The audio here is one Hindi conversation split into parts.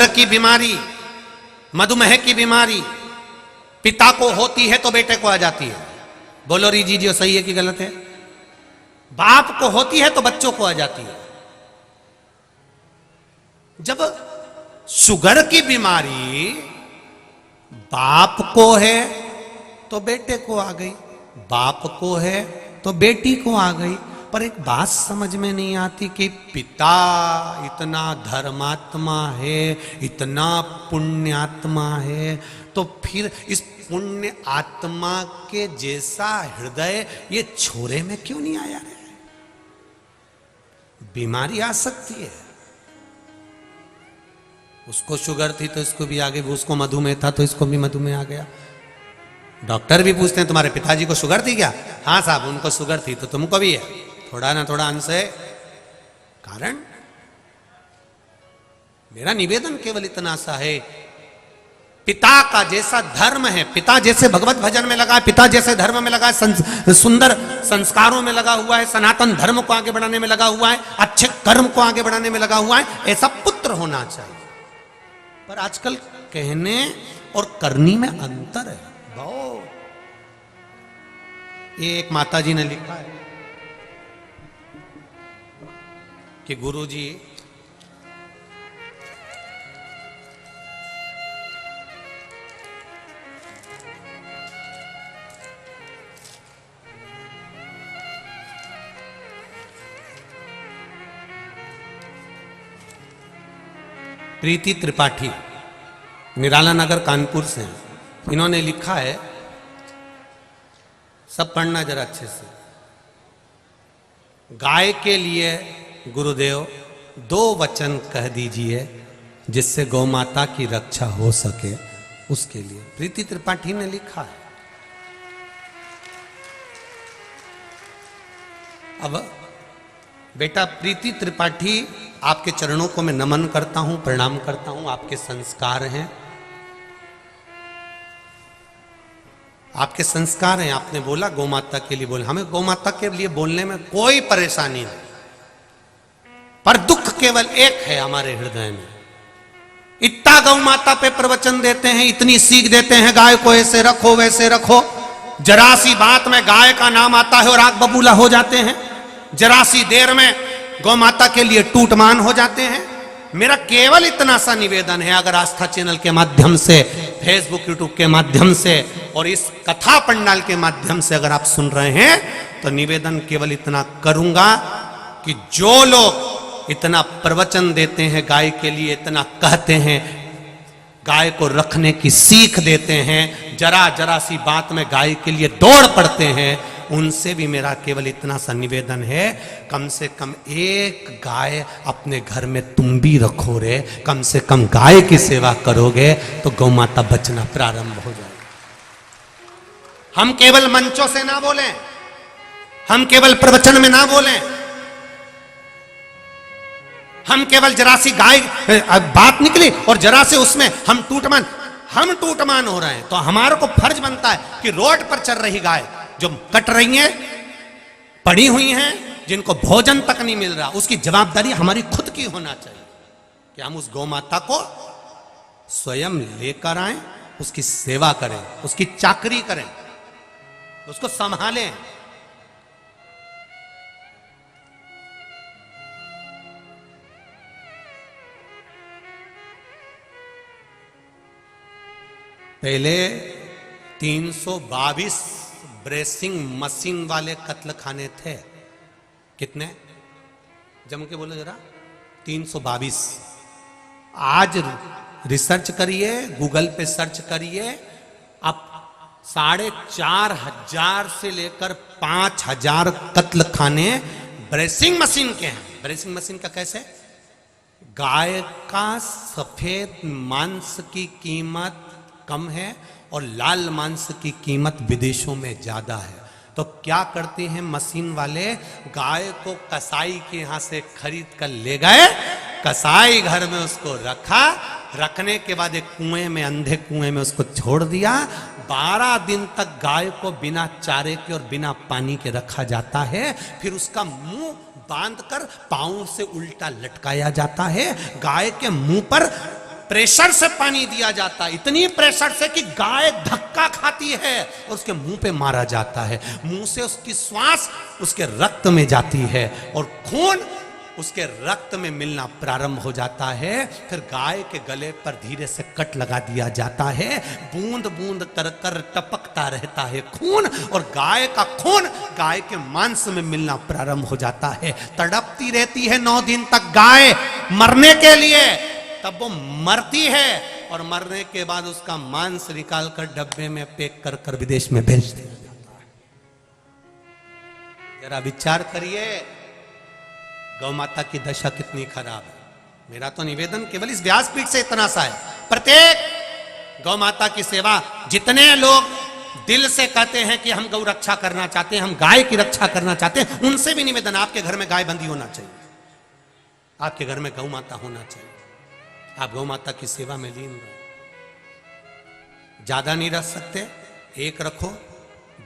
की बीमारी, मधुमेह की बीमारी पिता को होती है तो बेटे को आ जाती है। बोलो री जी सही है कि गलत है? बाप को होती है तो बच्चों को आ जाती है। जब शुगर की बीमारी बाप को है तो बेटे को आ गई, बाप को है तो बेटी को आ गई। पर एक बात समझ में नहीं आती कि पिता इतना धर्मात्मा है, इतना पुण्यात्मा है, तो फिर इस पुण्य आत्मा के जैसा हृदय ये छोरे में क्यों नहीं आया रे? बीमारी आ सकती है। उसको शुगर थी तो इसको भी आ गई, उसको मधुमेह था तो इसको भी मधुमेह आ गया। डॉक्टर भी पूछते हैं तुम्हारे पिताजी को शुगर थी क्या? हाँ साहब उनको शुगर थी, तो तुमको भी है। थोड़ा ना थोड़ा अंश है। कारण मेरा निवेदन केवल इतना सा है, पिता का जैसा धर्म है, पिता जैसे भगवत भजन में लगा है, पिता जैसे धर्म में लगा है, सुंदर संस्कारों में लगा हुआ है, सनातन धर्म को आगे बढ़ाने में लगा हुआ है, अच्छे कर्म को आगे बढ़ाने में लगा हुआ है, ऐसा पुत्र होना चाहिए। पर आजकल कहने और करनी में अंतर है बहुत। ये एक माता जी ने लिखा है कि गुरुजी प्रीति त्रिपाठी निराला नगर कानपुर से, इन्होंने लिखा है, सब पढ़ना जरा अच्छे से। गाय के लिए गुरुदेव 2 वचन कह दीजिए जिससे गौ माता की रक्षा हो सके, उसके लिए। प्रीति त्रिपाठी ने लिखा है। अब बेटा प्रीति त्रिपाठी, आपके चरणों को मैं नमन करता हूं, प्रणाम करता हूं। आपके संस्कार हैं, आपके संस्कार हैं। आपने बोला गौ माता के लिए बोले, हमें गौ माता के लिए बोलने में कोई परेशानी नहीं, पर दुख केवल एक है हमारे हृदय में। इतना गौ माता पे प्रवचन देते हैं, इतनी सीख देते हैं, गाय को ऐसे रखो वैसे रखो, जरा सी बात में गाय का नाम आता है और आग बबूला हो जाते हैं, जरा सी देर में गौ माता के लिए टूटमान हो जाते हैं। मेरा केवल इतना सा निवेदन है, अगर आस्था चैनल के माध्यम से, फेसबुक यूट्यूब के माध्यम से और इस कथा पंडाल के माध्यम से अगर आप सुन रहे हैं, तो निवेदन केवल इतना करूंगा कि जो लोग इतना प्रवचन देते हैं गाय के लिए, इतना कहते हैं, गाय को रखने की सीख देते हैं, जरा जरा सी बात में गाय के लिए दौड़ पड़ते हैं, उनसे भी मेरा केवल इतना सा निवेदन है, कम से कम एक गाय अपने घर में तुम भी रखो रे। कम से कम गाय की सेवा करोगे तो गौ माता बचना प्रारंभ हो जाएगी। हम केवल मंचों से ना बोलें, हम केवल प्रवचन में ना बोलें, हम केवल जरा सी गाय बात निकली और जरा से उसमें हम टूटमान हो रहे हैं। तो हमारे को फर्ज बनता है कि रोड पर चल रही गाय जो कट रही हैं, पड़ी हुई हैं, जिनको भोजन तक नहीं मिल रहा, उसकी जवाबदारी हमारी खुद की होना चाहिए कि हम उस गौ माता को स्वयं लेकर आए, उसकी सेवा करें, उसकी चाकरी करें, उसको संभालें। पहले 322 ब्रेसिंग मशीन वाले कत्ल खाने थे। कितने? जम के बोलो जरा। 322। आज रिसर्च करिए, गूगल पे सर्च करिए, अब 4,500 से लेकर 5,000 कत्ल खाने ब्रेसिंग मशीन के हैं। ब्रेसिंग मशीन का कैसे? गाय का सफेद मांस की कीमत कम है और लाल मांस की कीमत विदेशों में ज्यादा है। तो क्या करते हैं मशीन वाले, गाय को कसाई के यहां से खरीद कर ले गए, कसाई घर में उसको रखा, रखने के बाद एक कुएं में, अंधे कुएं में उसको छोड़ दिया। 12 दिन तक गाय को बिना चारे के और बिना पानी के रखा जाता है। फिर उसका मुंह बांधकर पांव से उल्टा लटकाया जाता है। गाय के मुंह पर प्रेशर से पानी दिया जाता है, इतनी प्रेशर से कि गाय धक्का खाती है और उसके मुंह पे मारा जाता है। मुंह से उसकी श्वास उसके रक्त में जाती है और खून उसके रक्त में मिलना प्रारंभ हो जाता है। फिर गाय के गले पर धीरे से कट लगा दिया जाता है, बूंद बूंद कर कर टपकता रहता है खून, और गाय का खून गाय के मांस में मिलना प्रारंभ हो जाता है। तड़पती रहती है 9 दिन तक गाय मरने के लिए, तब वो मरती है और मरने के बाद उसका मांस निकाल कर डब्बे में पैक कर कर विदेश में भेज दिया जाता है। जरा विचार करिए गौ माता की दशा कितनी खराब है। मेरा तो निवेदन केवल इस व्यासपीठ से इतना सा है, प्रत्येक गौ माता की सेवा, जितने लोग दिल से कहते हैं कि हम गौ रक्षा करना चाहते हैं, हम गाय की रक्षा करना चाहते हैं, उनसे भी निवेदन, आपके घर में गाय बंधी होना चाहिए, आपके घर में गौ माता होना चाहिए। आप गौ माता की सेवा में लीन रहो। ज्यादा नहीं रख सकते, एक रखो,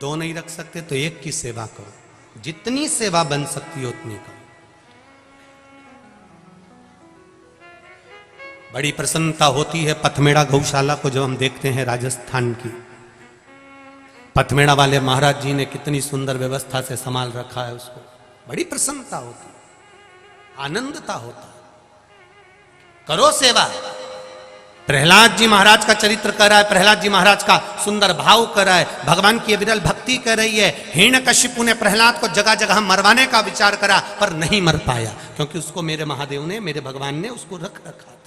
2 नहीं रख सकते तो 1 की सेवा करो, जितनी सेवा बन सकती है उतनी करो। बड़ी प्रसन्नता होती है पथमेड़ा गौशाला को जब हम देखते हैं, राजस्थान की पथमेड़ा वाले महाराज जी ने कितनी सुंदर व्यवस्था से संभाल रखा है उसको, बड़ी प्रसन्नता होती है, आनंदता होता है। करो सेवा। प्रहलाद जी महाराज का चरित्र कर रहा है, प्रहलाद जी महाराज का सुंदर भाव कर रहा है, भगवान की विरल भक्ति कर रही है। हिरण्यकशिपु ने प्रहलाद को जगह जगह मरवाने का विचार करा पर नहीं मर पाया, क्योंकि उसको मेरे महादेव ने, मेरे भगवान ने उसको रख रखा था।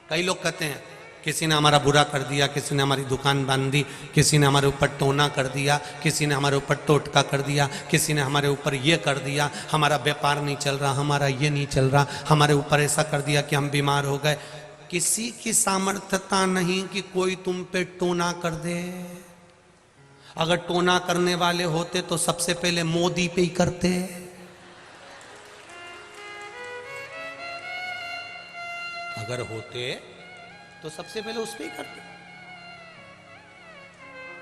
कई लोग कहते हैं किसी ने हमारा बुरा कर दिया, किसी ने हमारी दुकान बांधी, किसी ने हमारे ऊपर टोना कर दिया, किसी ने हमारे ऊपर टोटका कर दिया, किसी ने हमारे ऊपर ये कर दिया, हमारा व्यापार नहीं चल रहा, हमारा ये नहीं चल रहा, हमारे ऊपर ऐसा कर दिया कि हम बीमार हो गए। किसी की सामर्थ्यता नहीं कि कोई तुम पे टोना कर दे। अगर टोना करने वाले होते तो सबसे पहले मोदी पे ही करते। अगर होते तो सबसे पहले उस पे ही करते।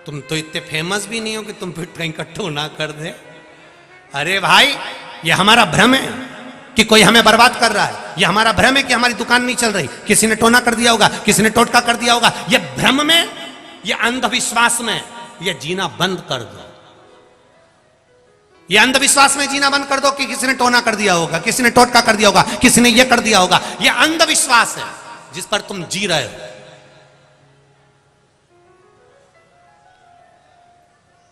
तुम तो इतने फेमस भी नहीं हो कि तुम फिर कहीं इकट्ठो ना कर दे। अरे भाई, ये हमारा भ्रम है कि कोई हमें बर्बाद कर रहा है, ये हमारा भ्रम है कि हमारी दुकान नहीं चल रही, किसी ने टोना कर दिया होगा, किसी ने टोटका कर दिया होगा। ये भ्रम में, ये अंधविश्वास में ये जीना बंद कर दो। ये अंधविश्वास में जीना बंद कर दो कि किसी ने टोना कर दिया होगा, किसी ने टोटका कर दिया होगा, किसी ने ये कर दिया होगा। ये अंधविश्वास है जिस पर तुम जी रहे हो।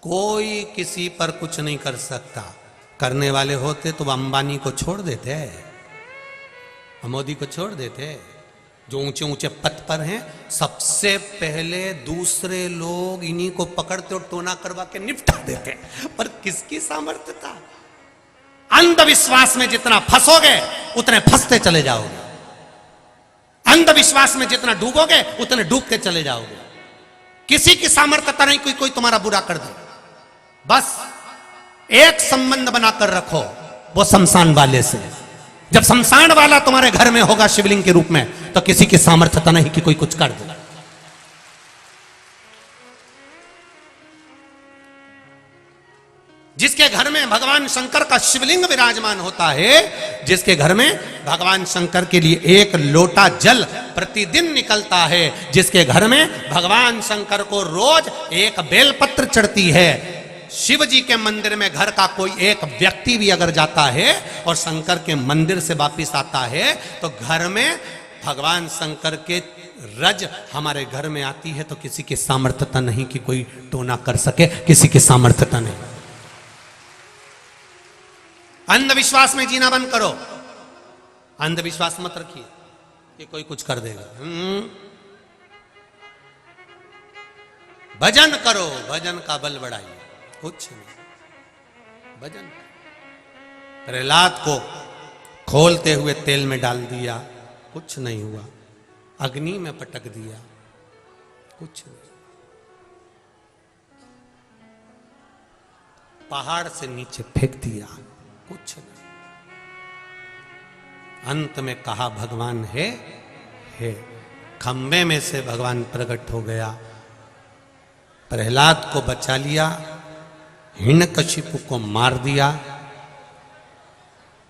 कोई किसी पर कुछ नहीं कर सकता। करने वाले होते तो अंबानी को छोड़ देते, मोदी को छोड़ देते, जो ऊंचे ऊंचे पद पर हैं। सबसे पहले दूसरे लोग इन्हीं को पकड़ते और टोना करवा के निपटा देते, पर किसकी सामर्थ्य था? अंधविश्वास में जितना फंसोगे उतने फंसते चले जाओगे, अंधविश्वास में जितना डूबोगे उतने डूबते चले जाओगे। किसी की सामर्थ्यता नहीं कोई तुम्हारा बुरा कर दे। बस एक संबंध बनाकर रखो, वो शमशान वाले से। जब शमशान वाला तुम्हारे घर में होगा शिवलिंग के रूप में, तो किसी की सामर्थ्यता नहीं कि कोई कुछ कर दे। जिसके घर में भगवान शंकर का शिवलिंग विराजमान होता है, जिसके घर में भगवान शंकर के लिए 1 लोटा जल प्रतिदिन निकलता है, जिसके घर में भगवान शंकर को रोज 1 बेलपत्र चढ़ती है। शिव जी के मंदिर में घर का कोई एक व्यक्ति भी अगर जाता है और शंकर के मंदिर से वापिस आता है, तो घर में भगवान शंकर के रज हमारे घर में आती है, तो किसी की सामर्थ्यता नहीं कि कोई टोना कर सके, किसी की सामर्थ्यता नहीं। अंधविश्वास में जीना बंद करो। अंधविश्वास मत रखिए कि कोई कुछ कर देगा। भजन करो, भजन का बल बढ़ाइए। कुछ नहीं, भजन। प्रहलाद को खोलते हुए तेल में डाल दिया, कुछ नहीं हुआ। अग्नि में पटक दिया, कुछ नहीं। पहाड़ से नीचे फेंक दिया, कुछ नहीं। अंत में कहा भगवान है। खंबे में से भगवान प्रकट हो गया, प्रहलाद को बचा लिया, हिरण्यकशिपु को मार दिया।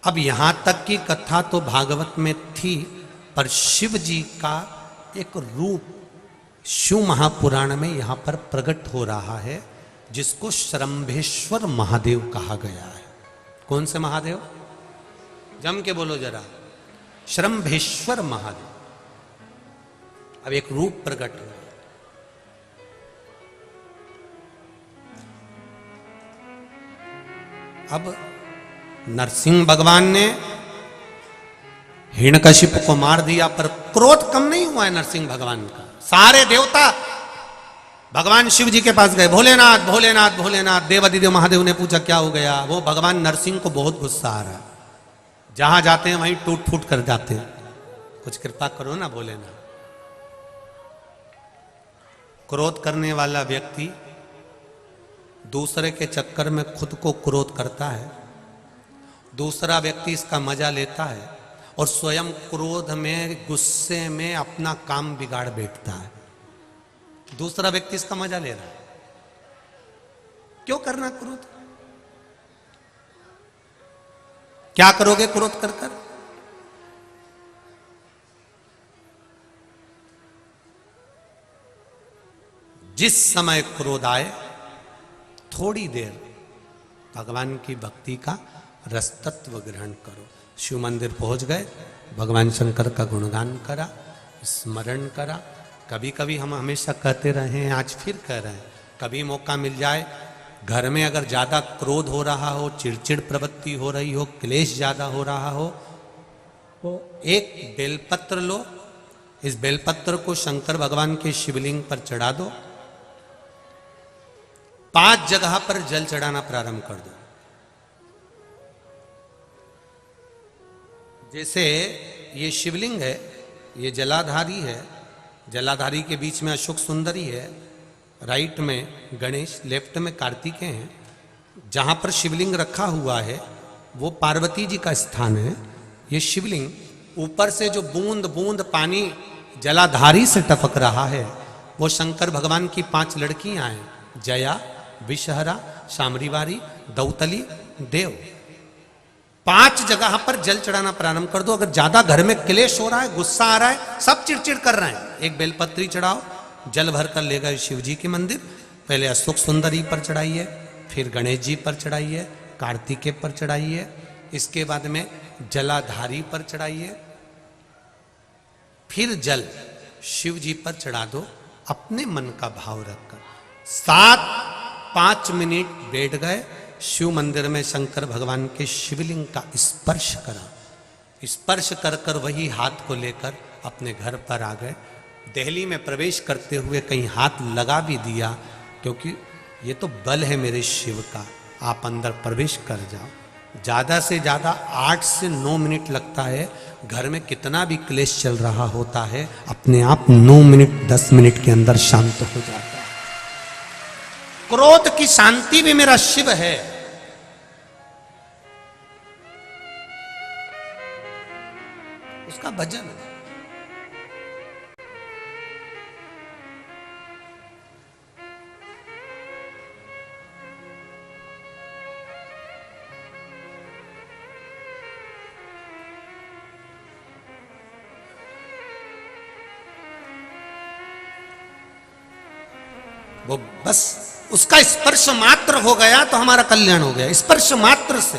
अब यहां तक की कथा तो भागवत में थी, पर शिव जी का एक रूप शिव महापुराण में यहां पर प्रकट हो रहा है, जिसको श्रम्भेश्वर महादेव कहा गया है। कौन से महादेव? जम के बोलो जरा। श्रम्भेश्वर महादेव। अब एक रूप प्रकट हुआ। अब नरसिंह भगवान ने हिरण्यकशिपु को मार दिया, पर क्रोध कम नहीं हुआ है नरसिंह भगवान का। सारे देवता भगवान शिव जी के पास गए, भोलेनाथ भोलेनाथ भोलेनाथ। देवादिदेव महादेव ने पूछा क्या हो गया? वो भगवान नरसिंह को बहुत गुस्सा आ रहा है, जहां जाते हैं वहीं टूट फूट कर जाते हैं, कुछ कृपा करो ना भोलेनाथ। क्रोध करने वाला व्यक्ति दूसरे के चक्कर में खुद को क्रोध करता है, दूसरा व्यक्ति इसका मजा लेता है और स्वयं क्रोध में गुस्से में अपना काम बिगाड़ बैठता है। दूसरा व्यक्ति इसका मजा ले रहा है। क्यों करना क्रोध? क्या करोगे क्रोध कर कर? जिस समय क्रोध आए थोड़ी देर भगवान की भक्ति का रसतत्व ग्रहण करो। शिव मंदिर पहुंच गए, भगवान शंकर का गुणगान करा, स्मरण करा। कभी कभी हम हमेशा कहते रहे हैं, आज फिर कह रहे हैं, कभी मौका मिल जाए, घर में अगर ज़्यादा क्रोध हो रहा हो, चिड़चिड़ प्रवृत्ति हो रही हो, क्लेश ज़्यादा हो रहा हो, तो एक बेलपत्र लो, इस बेलपत्र को शंकर भगवान के शिवलिंग पर चढ़ा दो, 5 जगह पर जल चढ़ाना प्रारंभ कर दो। जैसे ये शिवलिंग है, ये जलाधारी है, जलाधारी के बीच में अशोक सुंदरी है, राइट में गणेश, लेफ्ट में कार्तिकेय हैं। जहां पर शिवलिंग रखा हुआ है वो पार्वती जी का स्थान है। ये शिवलिंग ऊपर से जो बूंद बूंद पानी जलाधारी से टपक रहा है वो शंकर भगवान की 5 लड़कियां हैं, जया, विषहरा, शामरीवारी, दौतली, देव। 5 जगह पर जल चढ़ाना प्रारंभ कर दो। अगर ज्यादा घर में क्लेश हो रहा है, गुस्सा आ रहा है, सब चिड़चिड़ कर रहे हैं, एक बेलपत्री चढ़ाओ, जल भर कर ले गए शिव जी के मंदिर। पहले अशोक सुंदरी पर चढ़ाइए, फिर गणेश जी पर चढ़ाइए, कार्तिकेय पर चढ़ाइए, इसके बाद में जलाधारी पर चढ़ाइए, फिर जल शिव जी पर चढ़ा दो अपने मन का भाव रखकर। 5 मिनट बैठ गए, शिव मंदिर में शंकर भगवान के शिवलिंग का स्पर्श करा, स्पर्श कर कर वही हाथ को लेकर अपने घर पर आ गए। दिल्ली में प्रवेश करते हुए कहीं हाथ लगा भी दिया, क्योंकि ये तो बल है मेरे शिव का, आप अंदर प्रवेश कर जाओ। ज़्यादा से ज़्यादा 8 से 9 मिनट लगता है। घर में कितना भी क्लेश चल रहा होता है, अपने आप 9 मिनट 10 मिनट के अंदर शांत हो जाता है। क्रोध की शांति भी मेरा शिव है। उसका भजन है। वो बस उसका स्पर्श मात्र हो गया तो हमारा कल्याण हो गया। स्पर्श मात्र से